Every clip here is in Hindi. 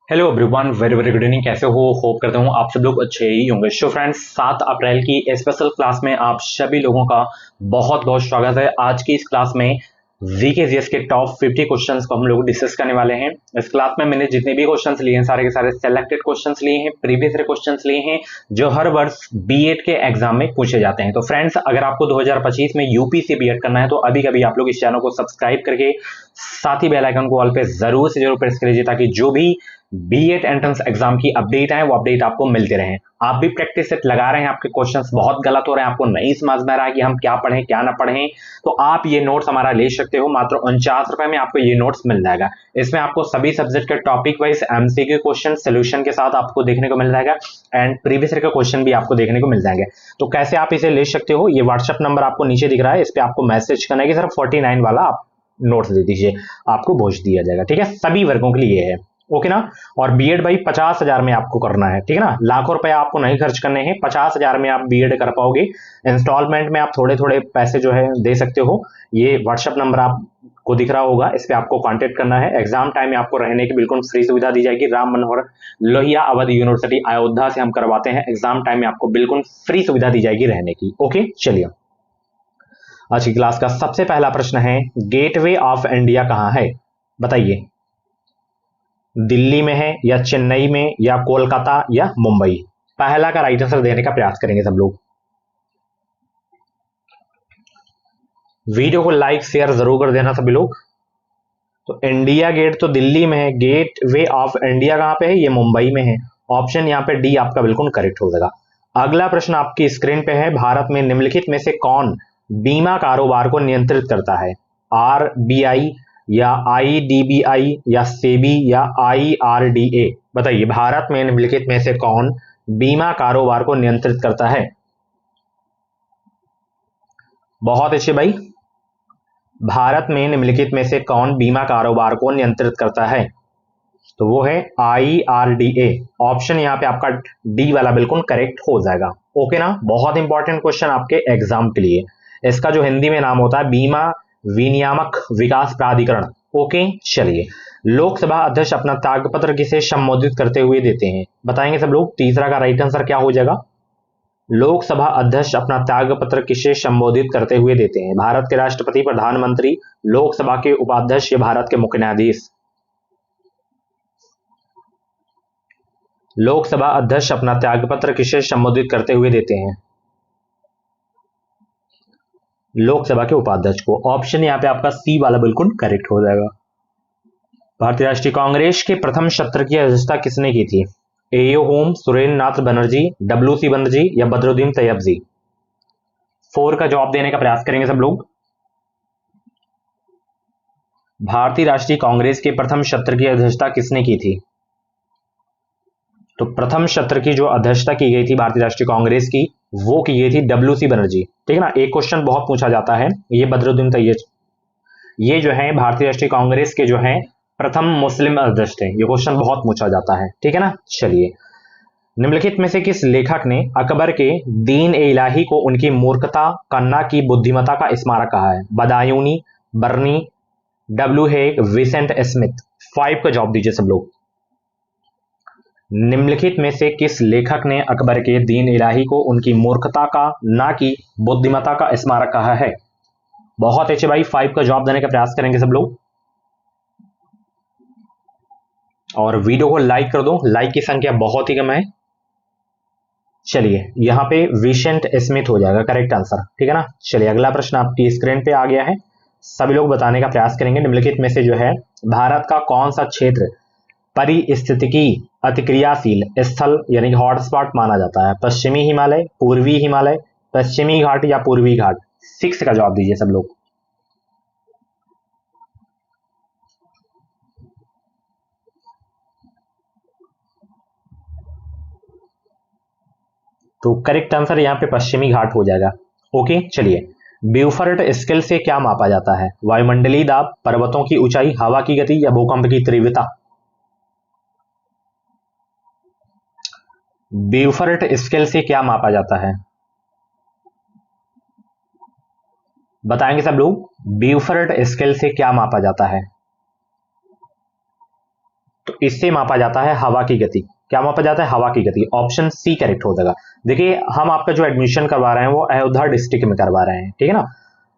Hello everyone, very very good evening. कैसे हो? होप करता हूँ आप सब लोग अच्छे ही होंगे। सो फ्रेंड्स, 7 अप्रैल की स्पेशल क्लास में आप सभी लोगों का बहुत बहुत स्वागत है। आज की इस क्लास में वीकेजीएस के टॉप 50 क्वेश्चंस को हम लोग डिस्कस करने वाले हैं। इस क्लास में मैंने जितने भी क्वेश्चंस लिए हैं सारे के सारे सेलेक्टेड क्वेश्चंस लिए हैं, प्रीवियस ईयर क्वेश्चंस लिए हैं जो हर वर्ष बीएड के एग्जाम में पूछे जाते हैं। तो फ्रेंड्स, अगर आपको 2025 में यूपी से बीएड करना है तो अभी कभी आप लोग इस चैनल को सब्सक्राइब करके साथ ही बेल आइकन को ऑल पे जरूर से जरूर प्रेस कर लीजिए ताकि जो भी बीएड एंट्रेंस एग्जाम की अपडेट है वो अपडेट आपको मिलते रहे। आप भी प्रैक्टिस सेट लगा रहे हैं, आपके क्वेश्चंस बहुत गलत हो रहे हैं, आपको नहीं समझ में आ रहा है कि हम क्या पढ़ें क्या ना पढ़ें, तो आप ये नोट्स हमारा ले सकते हो। मात्र 49 रुपए में आपको ये नोट्स मिल जाएगा। इसमें आपको सभी सब्जेक्ट के topic wise MCQ question solution के साथ आपको देखने को मिल जाएगा एंड प्रीवियस ईयर के क्वेश्चन भी आपको देखने को मिल जाएंगे। तो कैसे आप इसे ले सकते हो, ये व्हाट्सएप नंबर आपको नीचे दिख रहा है, इस पर आपको मैसेज करना है कि सर 49 वाला आप नोट्स दे दीजिए, आपको भेज दिया जाएगा। ठीक है, सभी वर्गों के लिए है। ओके ना। और बीएड भाई 50,000 में आपको करना है, ठीक है ना। लाखों रुपए आपको नहीं खर्च करने हैं, 50,000 में आप बीएड कर पाओगे। इंस्टॉलमेंट में आप थोड़े थोड़े पैसे जो है दे सकते हो। ये व्हाट्सएप नंबर आपको दिख रहा होगा, इस पे आपको कांटेक्ट करना है। एग्जाम टाइम में आपको रहने की बिल्कुल फ्री सुविधा दी जाएगी। राम मनोहर लोहिया अवध यूनिवर्सिटी अयोध्या से हम करवाते हैं। एग्जाम टाइम में आपको बिल्कुल फ्री सुविधा दी जाएगी रहने की। ओके, चलिए आज की क्लास का सबसे पहला प्रश्न है, गेटवे ऑफ इंडिया कहां है? बताइए, दिल्ली में है या चेन्नई में या कोलकाता या मुंबई? पहला का राइट आंसर देने का प्रयास करेंगे सब लोग। वीडियो को लाइक शेयर जरूर कर देना सभी लोग। तो इंडिया गेट तो दिल्ली में है, गेट वे ऑफ इंडिया कहां पे है? ये मुंबई में है। ऑप्शन यहां पे डी आपका बिल्कुल करेक्ट हो जाएगा। अगला प्रश्न आपकी स्क्रीन पे है, भारत में निम्नलिखित में से कौन बीमा कारोबार को नियंत्रित करता है? आरबीआई या आईडीबीआई या सेबी या आईआरडीए? बताइए, भारत में निम्नलिखित में से कौन बीमा कारोबार को नियंत्रित करता है? बहुत अच्छे भाई। भारत में निम्नलिखित में से कौन बीमा कारोबार को नियंत्रित करता है? तो वो है आईआरडीए। ऑप्शन यहाँ पे आपका डी वाला बिल्कुल करेक्ट हो जाएगा। ओके ना। बहुत इंपॉर्टेंट क्वेश्चन आपके एग्जाम के लिए। इसका जो हिंदी में नाम होता है बीमा विनियामक विकास प्राधिकरण। ओके, चलिए। लोकसभा अध्यक्ष अपना त्यागपत्र किसे संबोधित करते हुए देते हैं? बताएंगे सब लोग। तीसरा का राइट आंसर क्या हो जाएगा? लोकसभा अध्यक्ष अपना त्यागपत्र किसे संबोधित करते हुए देते हैं? भारत के राष्ट्रपति, प्रधानमंत्री, लोकसभा के उपाध्यक्ष या भारत के मुख्य न्यायाधीश? लोकसभा अध्यक्ष अपना त्यागपत्र किसे संबोधित करते हुए देते हैं? लोकसभा के उपाध्यक्ष को। ऑप्शन यहाँ पे आपका सी वाला बिल्कुल करेक्ट हो जाएगा। भारतीय राष्ट्रीय कांग्रेस के प्रथम सत्र की अध्यक्षता किसने की थी? एओ होम, सुरेंद्र नाथ बनर्जी, डब्ल्यू सी बनर्जी या बदरुद्दीन तैयबजी? 4 का जवाब देने का प्रयास करेंगे सब लोग। भारतीय राष्ट्रीय कांग्रेस के प्रथम सत्र की अध्यक्षता किसने की थी? तो प्रथम सत्र की जो अध्यक्षता की गई थी भारतीय राष्ट्रीय कांग्रेस की, वो की गई थी डब्ल्यू सी बनर्जी। ठीक है ना। एक क्वेश्चन बहुत पूछा जाता है, ये बदरुद्दीन तैयब, ये जो है भारतीय राष्ट्रीय कांग्रेस के जो है प्रथम मुस्लिम अध्यक्ष थे। ये क्वेश्चन बहुत पूछा जाता है, ठीक है ना। चलिए, निम्नलिखित में से किस लेखक ने अकबर के दीन ए इलाही को उनकी मूर्खता, कन्ना की बुद्धिमत्ता का स्मारक कहा है? बदायूनी, बर्नी, डब्ल्यू हेग, विसेंट स्मिथ? 5 का जवाब दीजिए सब लोग। निम्नलिखित में से किस लेखक ने अकबर के दीन इलाही को उनकी मूर्खता का, ना कि बुद्धिमत्ता का स्मारक कहा है? बहुत अच्छे भाई, 5 का जवाब देने का प्रयास करेंगे सब लोग। और वीडियो को लाइक कर दो, लाइक की संख्या बहुत ही कम है। चलिए, यहां पे विसेंट स्मिथ हो जाएगा करेक्ट आंसर, ठीक है ना। चलिए, अगला प्रश्न आपकी स्क्रीन पे आ गया है, सभी लोग बताने का प्रयास करेंगे। निम्नलिखित में से जो है भारत का कौन सा क्षेत्र परिस्थितिकी अतिक्रियाशील स्थल यानी कि हॉटस्पॉट माना जाता है? पश्चिमी हिमालय, पूर्वी हिमालय, पश्चिमी घाट या पूर्वी घाट? 6 का जवाब दीजिए सब लोग। तो करेक्ट आंसर यहाँ पे पश्चिमी घाट हो जाएगा। ओके, चलिए। ब्यूफर्ट स्केल से क्या मापा जाता है? वायुमंडलीय दाब, पर्वतों की ऊंचाई, हवा की गति या भूकंप की तीव्रता? ब्यूफर्ट स्केल से क्या मापा जाता है? बताएंगे सब लोग। ब्यूफर्ट स्केल से क्या मापा जाता है? तो इससे मापा जाता है हवा की गति। क्या मापा जाता है? हवा की गति। ऑप्शन सी करेक्ट हो जाएगा। देखिए हम आपका जो एडमिशन करवा रहे हैं वो अयोध्या डिस्ट्रिक्ट में करवा रहे हैं, ठीक है ना।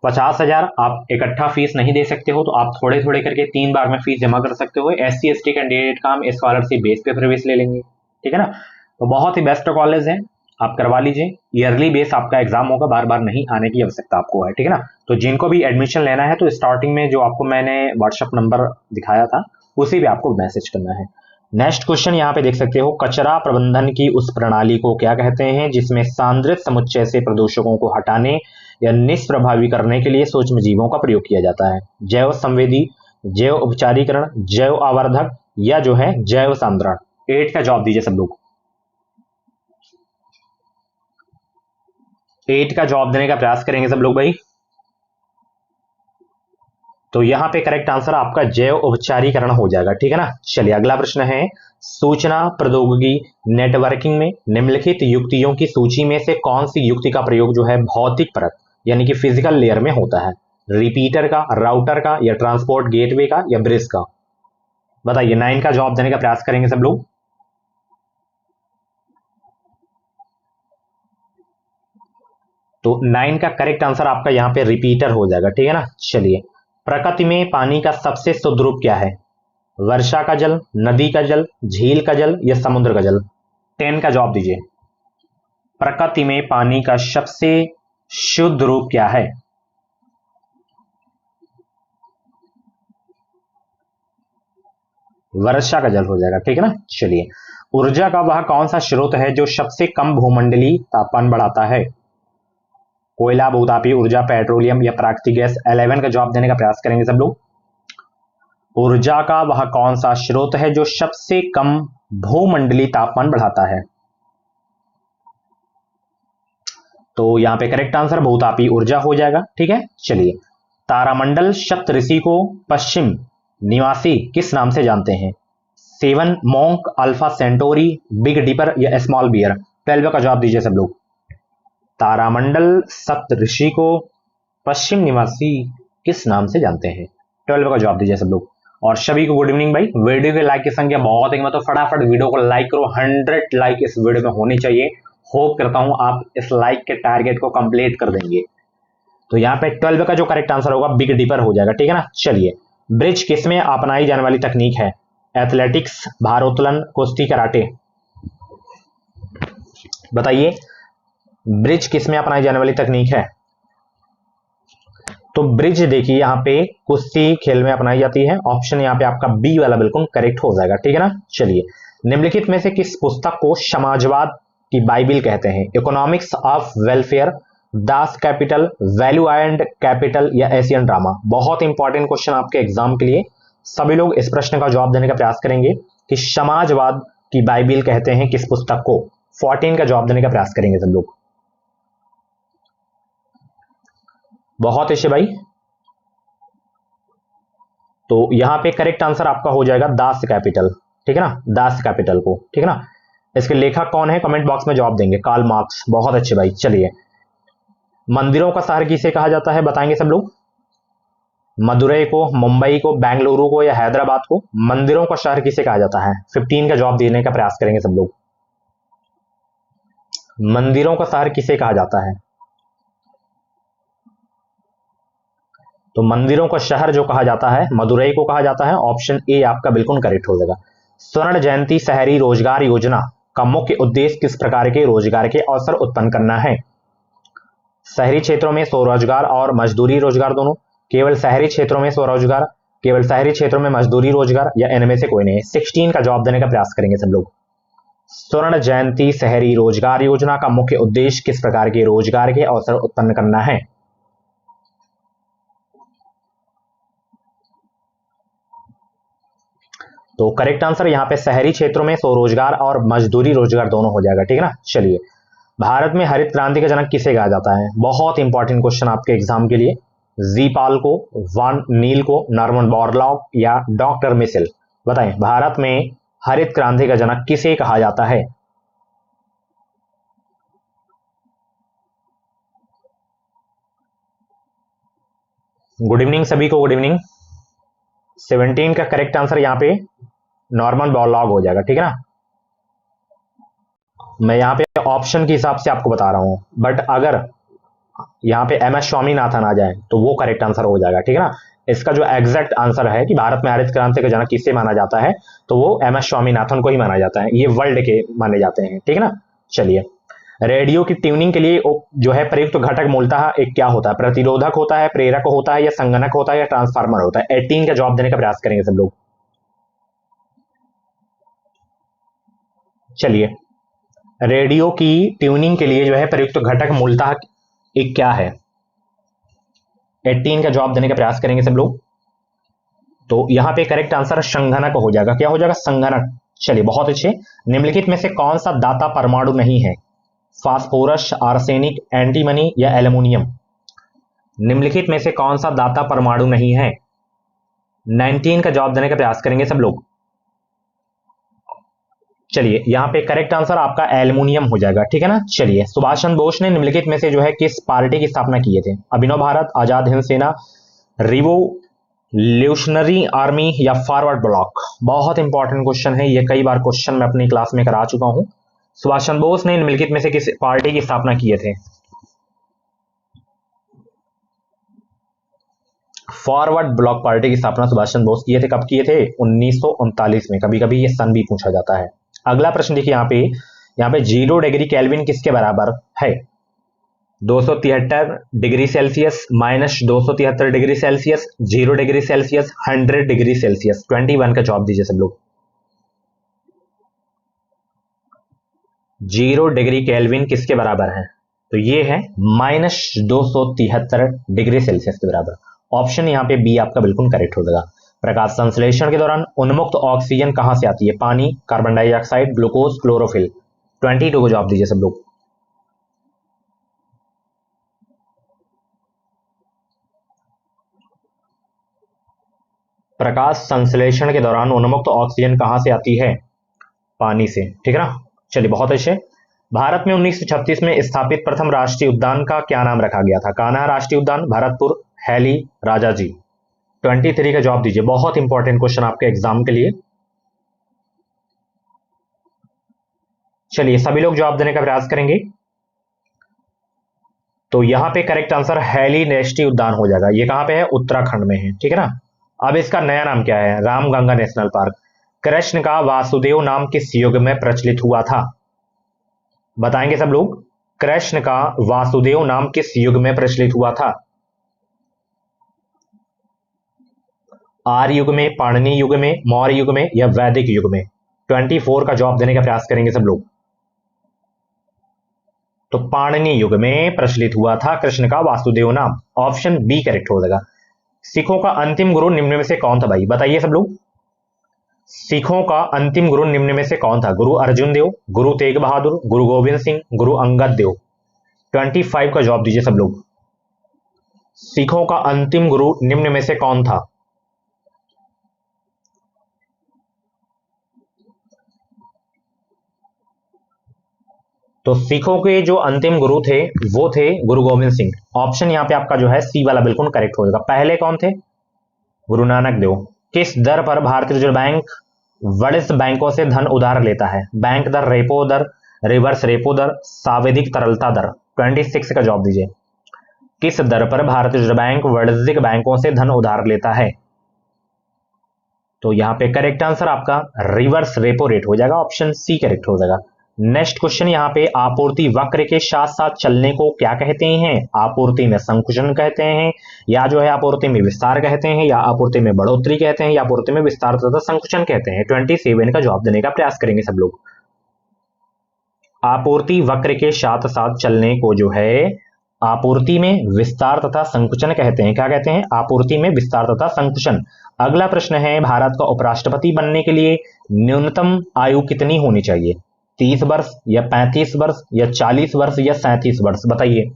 50,000 आप इकट्ठा फीस नहीं दे सकते हो, तो आप थोड़े थोड़े करके 3 बार में फीस जमा कर सकते हो। SC ST कैंडिडेट का हम स्कॉलरशिप बेस पे प्रवेश ले लेंगे, ठीक है ना। तो बहुत ही बेस्ट कॉलेज है, आप करवा लीजिए। ईयरली बेस आपका एग्जाम होगा, बार बार नहीं आने की आवश्यकता आपको है, ठीक है ना। तो जिनको भी एडमिशन लेना है तो स्टार्टिंग में जो आपको मैंने व्हाट्सएप नंबर दिखाया था उसी पे आपको मैसेज करना है। नेक्स्ट क्वेश्चन यहाँ पे देख सकते हो, कचरा प्रबंधन की उस प्रणाली को क्या कहते हैं जिसमें सांद्रित समुच्चय से प्रदूषकों को हटाने या निष्प्रभावी करने के लिए सूक्ष्म जीवों का प्रयोग किया जाता है? जैव संवेदी, जैव उपचारीकरण, जैव आवर्धक या जो है जैव सांद्रण। 8 का जवाब दीजिए सब लोग। 8 का जवाब देने का प्रयास करेंगे सब लोग भाई। तो यहां पे करेक्ट आंसर आपका जैव उपचारीकरण हो जाएगा, ठीक है ना। चलिए अगला प्रश्न है, सूचना प्रौद्योगिकी नेटवर्किंग में निम्नलिखित युक्तियों की सूची में से कौन सी युक्ति का प्रयोग जो है भौतिक परत यानी कि फिजिकल लेयर में होता है? रिपीटर का, राउटर का, या ट्रांसपोर्ट गेटवे का, या ब्रिज का? बताइए। 9 का जवाब देने का प्रयास करेंगे सब लोग। तो 9 का करेक्ट आंसर आपका यहाँ पे रिपीटर हो जाएगा, ठीक है ना। चलिए, प्रकृति में पानी का सबसे शुद्ध रूप क्या है? वर्षा का जल, नदी का जल, झील का जल, या समुद्र का जल? 10 का जवाब दीजिए। प्रकृति में पानी का सबसे शुद्ध रूप क्या है? वर्षा का जल हो जाएगा, ठीक है ना। चलिए, ऊर्जा का वह कौन सा स्रोत है जो सबसे कम भूमंडलीय तापमान बढ़ाता है? कोयला, भूतापी ऊर्जा, पेट्रोलियम, या प्राकृतिक गैस? 11 का जवाब देने का प्रयास करेंगे सब लोग। ऊर्जा का वह कौन सा स्रोत है जो सबसे कम भूमंडलीय तापमान बढ़ाता है? तो यहां पे करेक्ट आंसर भूतापी ऊर्जा हो जाएगा, ठीक है। चलिए, तारामंडल सप्तऋषि को पश्चिम निवासी किस नाम से जानते हैं? Seven, monk, alpha centauri, big dipper, या स्मॉल बियर? 12 का जवाब दीजिए सब लोग। तारामंडल सप्तऋषि को पश्चिम निवासी किस नाम से जानते हैं? 12 का जवाब दीजिए सब लोग। और सभी को गुड इवनिंग भाई। वीडियो के लाइक की संख्या बहुत है, मतलब फटाफट वीडियो को लाइक करो। 100 लाइक इस वीडियो में होनी चाहिए। होप करता हूं आप इस लाइक के टारगेट को कंप्लीट कर देंगे। तो यहाँ पे 12 का जो करेक्ट आंसर होगा बिग डिपर हो जाएगा, ठीक है ना। चलिए, ब्रिज किसमें अपनाई जाने वाली तकनीक है? एथलेटिक्स, भारोत्तोलन, कुश्ती, कराटे? बताइए, ब्रिज किसमें अपनाई जाने वाली तकनीक है? तो ब्रिज देखिए यहाँ पे कुश्ती खेल में अपनाई जाती है। ऑप्शन यहाँ पे आपका बी वाला बिल्कुल करेक्ट हो जाएगा, ठीक है ना। चलिए, निम्नलिखित में से किस पुस्तक को समाजवाद की बाइबिल कहते हैं? Economics of welfare, Das Kapital, value and capital, या एशियन ड्रामा? बहुत इंपॉर्टेंट क्वेश्चन आपके एग्जाम के लिए। सभी लोग इस प्रश्न का जवाब देने का प्रयास करेंगे कि समाजवाद की बाइबिल कहते हैं किस पुस्तक को? 14 का जवाब देने का प्रयास करेंगे सब लोग। बहुत अच्छे भाई। तो यहां पे करेक्ट आंसर आपका हो जाएगा दास कैपिटल, ठीक है ना। दास कैपिटल को, ठीक है ना। इसके लेखक कौन है? कमेंट बॉक्स में जवाब देंगे। Karl Marx. बहुत अच्छे भाई। चलिए, मंदिरों का शहर किसे कहा जाता है? बताएंगे सब लोग। मदुरई को, मुंबई को, बेंगलुरु को, या हैदराबाद को? मंदिरों का शहर किसे कहा जाता है? 15 का जवाब देने का प्रयास करेंगे सब लोग। मंदिरों का शहर किसे कहा जाता है? तो मंदिरों का शहर जो कहा जाता है मदुरई को कहा जाता है। ऑप्शन ए आपका बिल्कुल करेक्ट हो जाएगा। स्वर्ण जयंती शहरी रोजगार योजना का मुख्य उद्देश्य किस प्रकार के रोजगार के अवसर उत्पन्न करना है? शहरी क्षेत्रों में स्वरोजगार और मजदूरी रोजगार दोनों, केवल शहरी क्षेत्रों में स्वरोजगार, केवल शहरी क्षेत्रों में मजदूरी रोजगार, या इनमें से कोई नहीं? 16 का जवाब देने का प्रयास करेंगे सब लोग। स्वर्ण जयंती शहरी रोजगार योजना का मुख्य उद्देश्य किस प्रकार के रोजगार के अवसर उत्पन्न करना है? तो करेक्ट आंसर यहाँ पे शहरी क्षेत्रों में स्वरोजगार और मजदूरी रोजगार दोनों हो जाएगा, ठीक है ना। चलिए, भारत में हरित क्रांति का जनक किसे कहा जाता है? बहुत इंपॉर्टेंट क्वेश्चन आपके एग्जाम के लिए। जी पाल को, वान नील को, नॉर्मन बोरलॉग, या डॉक्टर मिशेल? बताएं, भारत में हरित क्रांति का जनक किसे कहा जाता है? गुड इवनिंग सभी को, गुड इवनिंग। 17 का करेक्ट आंसर यहाँ पे नॉर्मन बोरलॉग हो जाएगा, ठीक है ना। मैं यहाँ पे ऑप्शन के हिसाब से आपको बता रहा हूँ, बट अगर यहाँ पे एम एस स्वामीनाथन आ जाए तो वो करेक्ट आंसर हो जाएगा, ठीक है ना। इसका जो एग्जैक्ट आंसर है कि भारत में हरित क्रांति का जनक किससे माना जाता है, तो वो एम एस स्वामीनाथन को ही माना जाता है, ये वर्ल्ड के माने जाते हैं, ठीक है ना। चलिए, रेडियो की ट्यूनिंग के लिए जो है प्रयुक्त घटक मूलतः एक क्या होता है, प्रतिरोधक होता है, प्रेरक होता है, या संगणक होता है, या ट्रांसफार्मर होता है। 18 का जवाब देने का प्रयास करेंगे सब लोग। चलिए, रेडियो की ट्यूनिंग के लिए जो है प्रयुक्त घटक मूलतः एक क्या है, 18 का जवाब देने का प्रयास करेंगे सब लोग। तो यहां पे करेक्ट आंसर संगणक हो जाएगा। क्या हो जाएगा, संगणक। चलिए, बहुत अच्छे। निम्नलिखित में से कौन सा दाता परमाणु नहीं है, फास्फोरस, आर्सेनिक, एंटीमनी, या एल्युमिनियम। निम्नलिखित में से कौन सा दाता परमाणु नहीं है, 19 का जवाब देने का प्रयास करेंगे सब लोग। चलिए, यहां पे करेक्ट आंसर आपका एल्युमिनियम हो जाएगा, ठीक है ना। चलिए, सुभाष चंद्र बोस ने निम्नलिखित में से जो है किस पार्टी की स्थापना किए थे, अभिनव भारत, आजाद हिंद सेना, रिवोल्यूशनरी आर्मी, या फॉरवर्ड ब्लॉक। बहुत इंपॉर्टेंट क्वेश्चन है ये, कई बार क्वेश्चन मैं अपनी क्लास में करा चुका हूं। सुभाष चंद्र बोस ने निम्नलिखित में से किस पार्टी की स्थापना किए थे, फॉरवर्ड ब्लॉक पार्टी की स्थापना सुभाष चंद्र बोस किए थे। कब किए थे, 1939 में। कभी कभी ये सन भी पूछा जाता है। अगला प्रश्न देखिए, यहाँ पे 0 डिग्री केल्विन किसके बराबर है, 273 degree Celsius, -273 degree Celsius, 0 degree Celsius, 100 degree Celsius. 21 का जवाब दीजिए सब लोग। 0 डिग्री केल्विन किसके बराबर है, तो ये है -273 डिग्री सेल्सियस के बराबर। ऑप्शन यहाँ पे बी आपका बिल्कुल करेक्ट हो जाएगा। प्रकाश संश्लेषण के दौरान उन्मुक्त ऑक्सीजन कहां से आती है, पानी, कार्बन डाइऑक्साइड, ग्लूकोज, क्लोरोफिल। 22 को जवाब दीजिए सब लोग। प्रकाश संश्लेषण के दौरान उन्मुक्त ऑक्सीजन कहां से आती है, पानी से, ठीक है ना। चलिए, बहुत अच्छे। भारत में 1936 में स्थापित प्रथम राष्ट्रीय उद्यान का क्या नाम रखा गया था, कान्हा राष्ट्रीय उद्यान, भरतपुर, हैली, राजाजी। 23 का जवाब दीजिए। बहुत इंपॉर्टेंट क्वेश्चन आपके एग्जाम के लिए। चलिए, सभी लोग जवाब देने का प्रयास करेंगे। तो यहां पे करेक्ट आंसर हैली राष्ट्रीय उद्यान हो जाएगा। ये कहां पे है, उत्तराखंड में है, ठीक है ना। अब इसका नया नाम क्या है, रामगंगा नेशनल पार्क। कृष्ण का वासुदेव नाम किस युग में प्रचलित हुआ था, बताएंगे सब लोग। कृष्ण का वासुदेव नाम किस युग में प्रचलित हुआ था, आर्य युग में, पाणिनि युग में, मौर्य युग में, या वैदिक युग में। 24 का जवाब देने का प्रयास करेंगे सब लोग। तो पाणिनि युग में प्रचलित हुआ था कृष्ण का वासुदेव नाम। ऑप्शन बी करेक्ट हो जाएगा। सिखों का अंतिम गुरु निम्न में से कौन था भाई, बताइए सब लोग। सिखों का अंतिम गुरु निम्न में से कौन था, गुरु अर्जुन देव, गुरु तेग बहादुर, गुरु गोविंद सिंह, गुरु अंगद देव। 25 का जवाब दीजिए सब लोग। सिखों का अंतिम गुरु निम्न में से कौन था, तो सिखों के जो अंतिम गुरु थे वो थे गुरु गोविंद सिंह। ऑप्शन यहाँ पे आपका जो है सी वाला बिल्कुल करेक्ट हो जाएगा। पहले कौन थे, गुरु नानक देव। किस दर पर भारतीय रिजर्व बैंक वाणिज्य बैंकों से धन उधार लेता है, बैंक दर, रेपो दर, रिवर्स रेपो दर, सावधिक तरलता दर। 26 का जवाब दीजिए। किस दर पर भारतीय रिजर्व बैंक वाणिज्यिक बैंकों से धन उधार लेता है, तो यहाँ पे करेक्ट आंसर आपका रिवर्स रेपो रेट हो जाएगा। ऑप्शन सी करेक्ट हो जाएगा। नेक्स्ट क्वेश्चन, यहाँ पे आपूर्ति वक्र के साथ साथ चलने को क्या कहते हैं, आपूर्ति में संकुचन कहते हैं, या जो है आपूर्ति में विस्तार कहते हैं, या आपूर्ति में बढ़ोतरी कहते हैं, या आपूर्ति में विस्तार तथा संकुचन कहते हैं। 27 का जवाब देने का प्रयास करेंगे सब लोग। आपूर्ति वक्र के साथ साथ चलने को जो है आपूर्ति में विस्तार तथा संकुचन कहते हैं। क्या कहते हैं, आपूर्ति में विस्तार तथा संकुचन। अगला प्रश्न है, भारत का उपराष्ट्रपति बनने के लिए न्यूनतम आयु कितनी होनी चाहिए, 30 वर्ष, या 35 वर्ष, या 40 वर्ष, या 37 वर्ष। बताइए,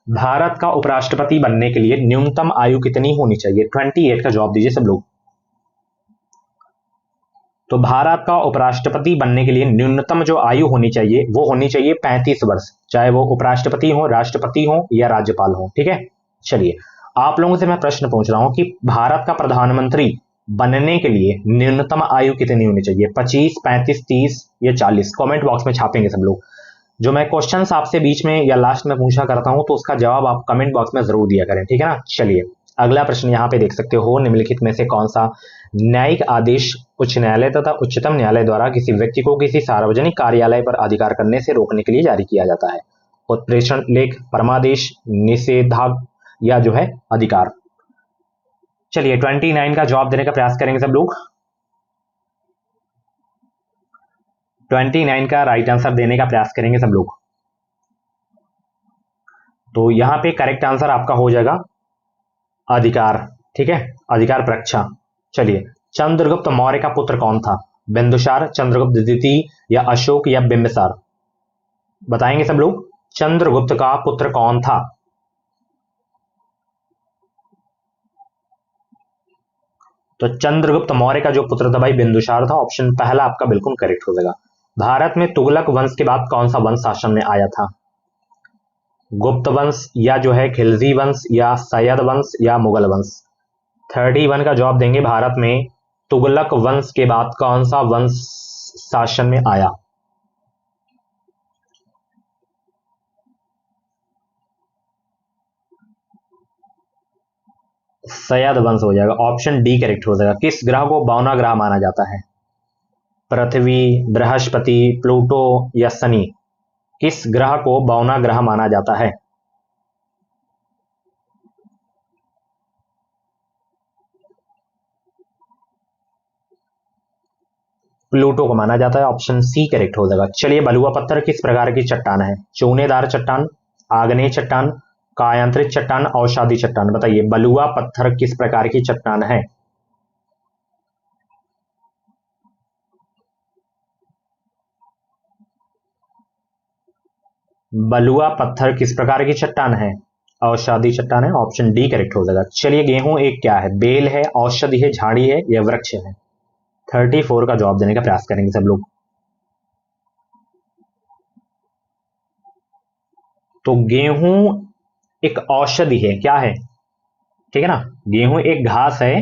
भारत का उपराष्ट्रपति बनने के लिए न्यूनतम आयु कितनी होनी चाहिए। 28 का जवाब दीजिए सब लोग। तो भारत का उपराष्ट्रपति बनने के लिए न्यूनतम जो आयु होनी चाहिए वो होनी चाहिए 35 वर्ष, चाहे वो उपराष्ट्रपति हो, राष्ट्रपति हो, या राज्यपाल हो, ठीक है। चलिए, आप लोगों से मैं प्रश्न पूछ रहा हूं कि भारत का प्रधानमंत्री बनने के लिए न्यूनतम आयु कितनी होनी चाहिए? 25, 35, 30 या 40? कमेंट बॉक्स में छापेंगे सब लोग। जो मैं क्वेश्चंस आपसे बीच में या लास्ट में पूछा करता हूं तो उसका जवाब आप कमेंट बॉक्स में जरूर दिया करें, ठीक है ना। चलिए अगला प्रश्न यहां पे देख सकते हो, निम्नलिखित में से कौन सा न्यायिक आदेश उच्च न्यायालय तथा उच्चतम न्यायालय द्वारा किसी व्यक्ति को किसी सार्वजनिक कार्यालय पर अधिकार करने से रोकने के लिए जारी किया जाता है? उत्प्रेषण लेख, परमादेश, निषेधाज्ञा या जो है अधिकार? चलिए 29 का जवाब देने का प्रयास करेंगे सब लोग। 29 का राइट आंसर देने का प्रयास करेंगे सब लोग। तो यहां पे करेक्ट आंसर आपका हो जाएगा अधिकार, ठीक है, अधिकार परीक्षा। चलिए चंद्रगुप्त मौर्य का पुत्र कौन था? बिंदुसार, चंद्रगुप्त द्वितीय या अशोक या बिंबिसार? बताएंगे सब लोग। चंद्रगुप्त का पुत्र कौन था? तो चंद्रगुप्त मौर्य का जो पुत्र था भाई बिंदुसार था। ऑप्शन पहला आपका बिल्कुल करेक्ट हो जाएगा। भारत में तुगलक वंश के बाद कौन सा वंश शासन में आया था? गुप्त वंश या जो है खिलजी वंश या सैयद वंश या मुगल वंश? 31 का जवाब देंगे। भारत में तुगलक वंश के बाद कौन सा वंश शासन में आया? सैयद वंश हो जाएगा। ऑप्शन डी करेक्ट हो जाएगा। किस ग्रह को बौना ग्रह माना जाता है? पृथ्वी, बृहस्पति, प्लूटो या शनि? किस ग्रह को बौना ग्रह माना जाता है? प्लूटो को माना जाता है। ऑप्शन सी करेक्ट हो जाएगा। चलिए बलुआ पत्थर किस प्रकार की चट्टान है? चूनेदार चट्टान, आग्नेय चट्टान, कायांतरित चट्टान, औषधि चट्टान? बताइए बलुआ पत्थर किस प्रकार की चट्टान है? बलुआ पत्थर किस प्रकार की चट्टान है? औषधि चट्टान है। ऑप्शन डी करेक्ट हो जाएगा। चलिए गेहूं एक क्या है? बेल है, औषधि है, झाड़ी है या वृक्ष है? 34 का जवाब देने का प्रयास करेंगे सब लोग। तो गेहूं एक औषधि है, क्या है? ठीक है ना, गेहूं एक घास है।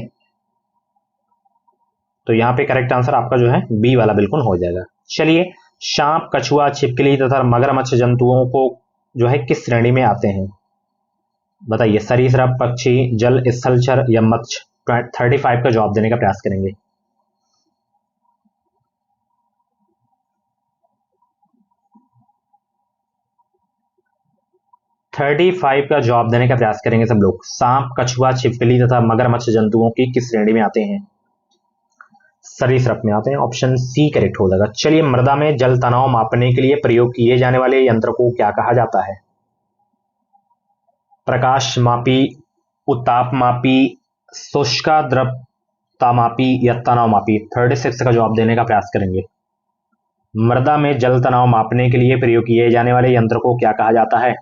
तो यहां पे करेक्ट आंसर आपका जो है बी वाला बिल्कुल हो जाएगा। चलिए सांप, कछुआ, छिपकली तथा मगरमच्छ जंतुओं को जो है किस श्रेणी में आते हैं? बताइए सरीसृप, पक्षी, जल स्थलचर या मत्स्य? 35 का जवाब देने का प्रयास करेंगे। 35 का जवाब देने का प्रयास करेंगे सब लोग। सांप, कछुआ, छिपकली तथा मगरमच्छ जंतुओं की किस श्रेणी में आते हैं? सरीसृप में आते हैं। ऑप्शन सी करेक्ट हो जाएगा। चलिए मृदा में जल तनाव मापने के लिए प्रयोग किए जाने वाले यंत्र को क्या कहा जाता है? प्रकाश मापी, उत्ताप मापी, शुष्काद्रता मापी या तनाव मापी? 36 का जवाब देने का प्रयास करेंगे। मृदा में जल तनाव मापने के लिए प्रयोग किए जाने वाले यंत्र को क्या कहा जाता है?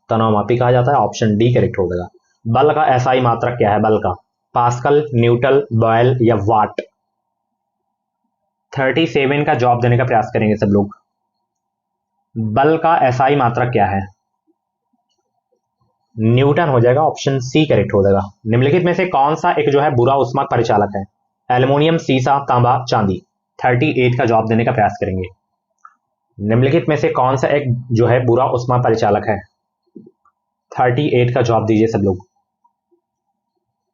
तनाव मापी कहा जाता है। ऑप्शन डी करेक्ट हो जाएगा। बल का एसआई मात्रक क्या है? बल का पास्कल, न्यूटन, बॉयल या वाट? 37 का जवाब देने का प्रयास करेंगे सब लोग। बल का एसआई मात्रक क्या है? न्यूटन हो जाएगा। ऑप्शन सी करेक्ट हो जाएगा। निम्नलिखित में से कौन सा एक जो है बुरा ऊष्माक परिचालक है? एल्युमिनियम, सीसा, तांबा, चांदी? 38 का जवाब देने का प्रयास करेंगे। निम्नलिखित में से कौन सा एक जो है बुरा ऊष्मा परिचालक है? 38 का जवाब दीजिए सब लोग।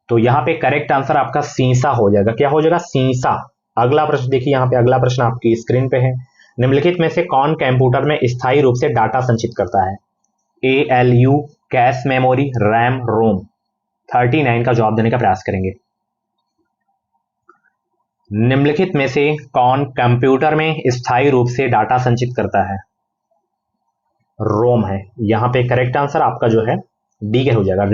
तो यहां पे करेक्ट आंसर आपका सीसा हो जाएगा। क्या हो जाएगा? सीसा। अगला प्रश्न देखिए, यहां पे अगला प्रश्न आपकी स्क्रीन पे है। निम्नलिखित में से कौन कंप्यूटर में स्थायी रूप से डाटा संचित करता है? ALU, कैश मेमोरी, रैम, रोम? 39 का जवाब देने का प्रयास करेंगे। निम्नलिखित में से कौन कंप्यूटर में स्थायी रूप से डाटा संचित करता है? रोम है। यहां पे करेक्ट आंसर आपका जो है डी के हो जाएगा।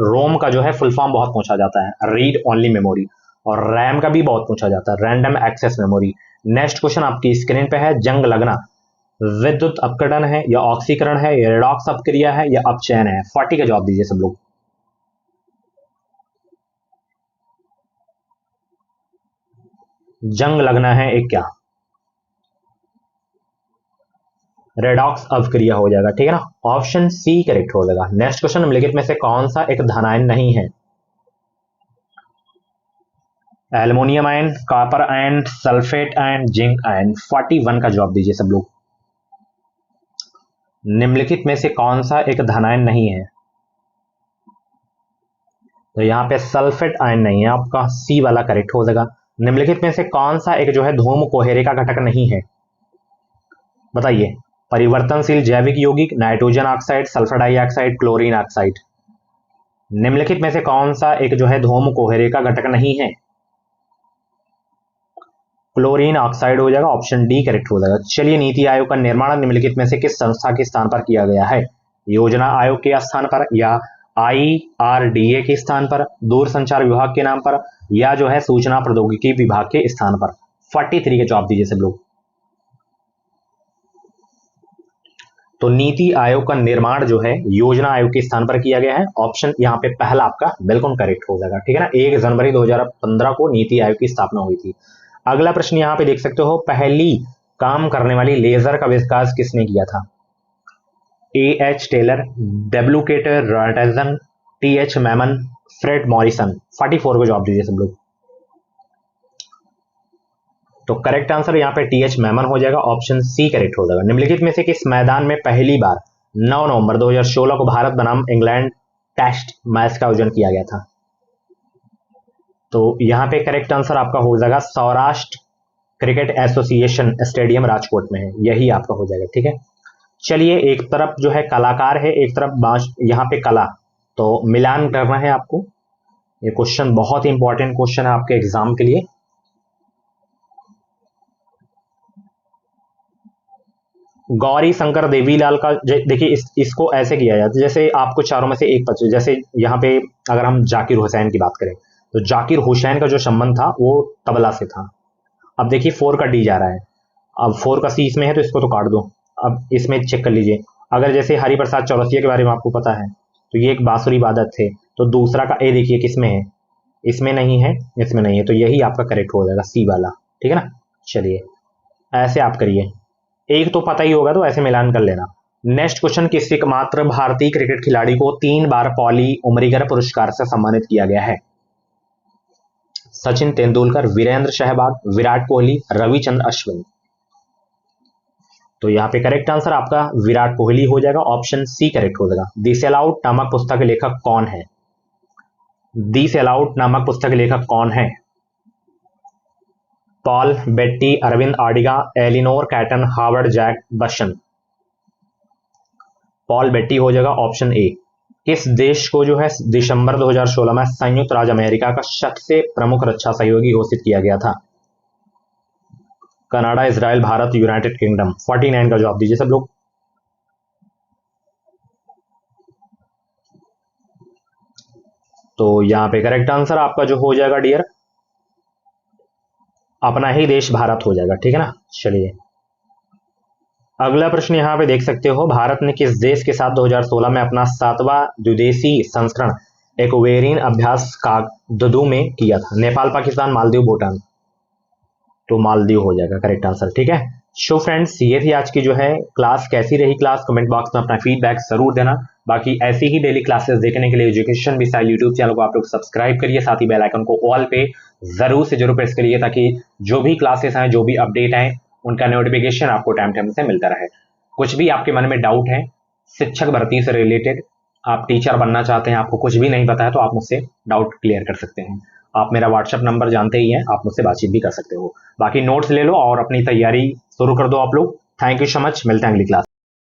रोम का जो है फुल फॉर्म बहुत पूछा जाता है, रीड ओनली मेमोरी। और रैम का भी बहुत पूछा जाता है, random access memory. Next question आपकी स्क्रीन पे है। जंग लगना विद्युत अपकड़न है या ऑक्सीकरण है या रेडॉक्स अपक्रिया है या अपचयन है? 40 का जवाब दीजिए सब लोग। जंग लगना है एक क्या? रेडॉक्स अपक्रिया हो जाएगा, ठीक है ना। ऑप्शन सी करेक्ट हो जाएगा। नेक्स्ट क्वेश्चन, निम्नलिखित में से कौन सा एक धनायन नहीं है? Aluminium ion, copper ion, sulphate ion, zinc ion. 41 का जवाब दीजिए सब लोग। निम्नलिखित में से कौन सा एक धनायन नहीं है? तो यहाँ पे सल्फेट आयन नहीं है, आपका सी वाला करेक्ट हो जाएगा। निम्नलिखित में से कौन सा एक जो है धूम कोहरे का घटक नहीं है? बताइए। परिवर्तनशील जैविक यौगिक, nitrogen oxide, sulphur dioxide, chlorine oxide. निम्नलिखित में से कौन सा एक जो है धूम कोहरे का घटक नहीं है? क्लोरीन ऑक्साइड हो जाएगा, ऑप्शन डी करेक्ट हो जाएगा। चलिए, नीति आयोग का निर्माण निम्नलिखित में से किस संस्था के स्थान पर किया गया है? योजना आयोग के स्थान पर, या IRDA के स्थान पर, दूरसंचार विभाग के नाम पर, या जो है सूचना प्रौद्योगिकी विभाग के स्थान पर। 43 के जवाब दीजिए सब लोग। तो नीति आयोग का निर्माण जो है योजना आयोग के स्थान पर किया गया है, ऑप्शन यहाँ पे पहला आपका बिल्कुल करेक्ट हो जाएगा, ठीक है ना। 1 जनवरी 2015 को नीति आयोग की स्थापना हुई थी। अगला प्रश्न यहाँ पे देख सकते हो, पहली काम करने वाली लेजर का विकास किसने किया था? AH टेलर, W केटर रॉटन, TH मैमन, फ्रेड मॉरिसन। 44 को जवाब दीजिए सब लोग। तो करेक्ट आंसर यहाँ पे TH मैमन हो जाएगा, ऑप्शन सी करेक्ट हो जाएगा। निम्नलिखित में से किस मैदान में पहली बार 9 नवंबर 2016 को भारत बनाम इंग्लैंड टेस्ट मैच का आयोजन किया गया था? तो यहाँ पे करेक्ट आंसर आपका हो जाएगा Saurashtra cricket association stadium Rajkot में है, यही आपका हो जाएगा, ठीक है। चलिए, एक तरफ जो है कलाकार है, एक तरफ यहाँ पे कला, तो मिलान करना है आपको। ये क्वेश्चन बहुत ही इंपॉर्टेंट क्वेश्चन है आपके एग्जाम के लिए। गौरी शंकर देवीलाल का देखिए, इसको ऐसे किया जाता है जैसे आपको चारों में से एक पता, जैसे यहाँ पे अगर हम जाकिर हुसैन की बात करें तो जाकिर हुसैन का जो संबंध था वो तबला से था। अब देखिए 4 का डी जा रहा है, अब 4 का सी इसमें है तो इसको तो काट दो। अब इसमें चेक कर लीजिए, अगर जैसे हरिप्रसाद चौरसिया के बारे में आपको पता है तो ये एक बांसुरी वादक थे, तो दूसरा का ए देखिए किसमें है, इसमें नहीं है, इसमें नहीं है, तो यही आपका करेक्ट हो जाएगा, सी वाला, ठीक है ना। चलिए, ऐसे आप करिए, एक तो पता ही होगा तो ऐसे मिलान कर लेना। नेक्स्ट क्वेश्चन, किस एकमात्र भारतीय क्रिकेट खिलाड़ी को 3 बार पॉली उमरिगर पुरस्कार से सम्मानित किया गया है? सचिन तेंदुलकर, वीरेंद्र सहवाग, विराट कोहली, रविचंद्र अश्विन। तो यहाँ पे करेक्ट आंसर आपका विराट कोहली हो जाएगा, ऑप्शन सी करेक्ट हो जाएगा। दी सेल आउट नामक पुस्तक के लेखक कौन है? दी सेल आउट नामक पुस्तक के लेखक कौन है? Paul Beatty, Arvind Adiga, Eleanor Catton, Howard Jacobson. Paul Beatty हो जाएगा, ऑप्शन ए। किस देश को जो है दिसंबर 2016 में संयुक्त राज्य अमेरिका का सबसे प्रमुख रक्षा सहयोगी घोषित किया गया था? Canada, Israel, Bharat, United kingdom. 49 का जवाब दीजिए सब लोग। तो यहां पे करेक्ट आंसर आपका जो हो जाएगा डियर, अपना ही देश भारत हो जाएगा, ठीक है ना। चलिए, अगला प्रश्न यहां पे देख सकते हो, भारत ने किस देश के साथ 2016 में अपना 7वां द्विदेशी संस्करण एक्वेरियन अभ्यास काठमांडू में किया था? नेपाल, पाकिस्तान, मालदीव, भूटान। तो मालदीव हो जाएगा करेक्ट आंसर, ठीक है। सो फ्रेंड्स, ये थी आज की जो है क्लास। कैसी रही क्लास, कमेंट बॉक्स में अपना फीडबैक जरूर देना। बाकी ऐसी ही डेली क्लासेस देखने के लिए एजुकेशन मिसाइल यूट्यूब चैनल को आप लोग सब्सक्राइब करिए, साथ ही बेल आइकन को ऑल पे जरूर से जरूर प्रेस करिए, ताकि जो भी क्लासेस आए, जो भी अपडेट आए, उनका नोटिफिकेशन आपको टाइम टाइम से मिलता रहे। कुछ भी आपके मन में डाउट है शिक्षक भर्ती से रिलेटेड, आप टीचर बनना चाहते हैं, आपको कुछ भी नहीं पता है, तो आप मुझसे डाउट क्लियर कर सकते हैं। आप मेरा व्हाट्सएप नंबर जानते ही हैं, आप मुझसे बातचीत भी कर सकते हो। बाकी नोट्स ले लो और अपनी तैयारी शुरू कर दो आप लोग। थैंक यू सो मच, मिलते हैं अगली क्लास।